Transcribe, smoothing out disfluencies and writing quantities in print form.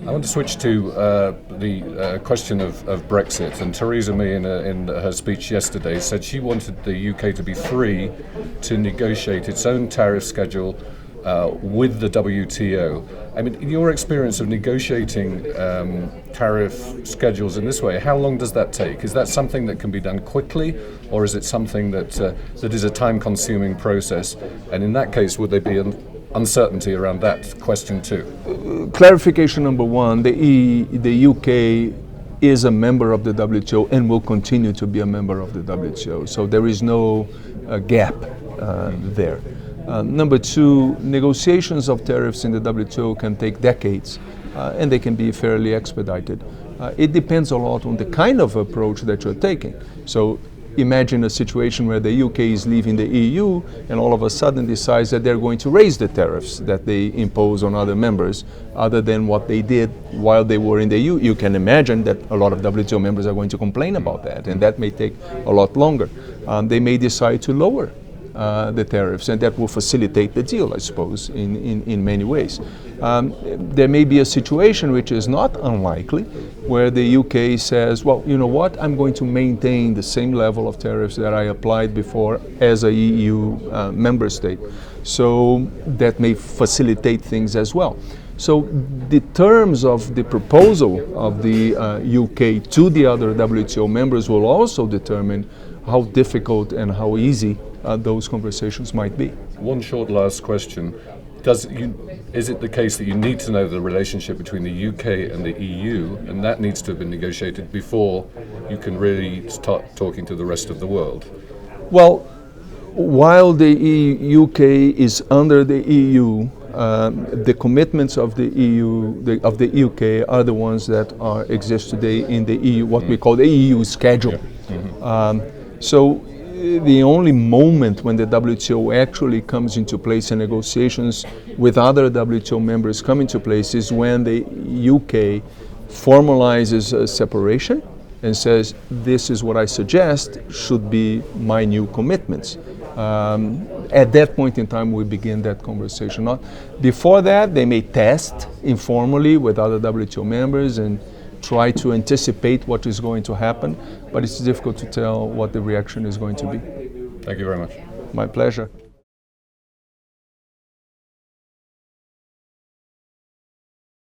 I want to switch to the question of Brexit. And Theresa May, in her speech yesterday, said she wanted the UK to be free to negotiate its own tariff schedule with the WTO. I mean, in your experience of negotiating tariff schedules in this way, how long does that take? Is that something that can be done quickly, or is it something that is a time-consuming process? And in that case, would there be an uncertainty around that question too? Clarification number one, the UK is a member of the WTO and will continue to be a member of the WTO. So there is no gap there. Number two, negotiations of tariffs in the WTO can take decades and they can be fairly expedited. It depends a lot on the kind of approach that you're taking. So imagine a situation where the UK is leaving the EU and all of a sudden decides that they're going to raise the tariffs that they impose on other members other than what they did while they were in the EU. You can imagine that a lot of WTO members are going to complain about that, and that may take a lot longer. They may decide to lower the tariffs, and that will facilitate the deal, I suppose, in many ways. There may be a situation, which is not unlikely, where the UK says, well, you know what, I'm going to maintain the same level of tariffs that I applied before as a EU member state. So that may facilitate things as well. So the terms of the proposal of the UK to the other WTO members will also determine how difficult and how easy those conversations might be. One short last question. Is it the case that you need to know the relationship between the UK and the EU, and that needs to have been negotiated before you can really start talking to the rest of the world? Well, while the UK is under the EU, the commitments of the EU, of the UK, are the ones that exist today in the EU, what we call the EU schedule. Yeah. Mm-hmm. So the only moment when the WTO actually comes into place and negotiations with other WTO members come into place is when the UK formalizes a separation and says, this is what I suggest should be my new commitments. At that point in time, we begin that conversation. Before that, they may test informally with other WTO members and try to anticipate what is going to happen, but it's difficult to tell what the reaction is going to be. Thank you very much. My pleasure.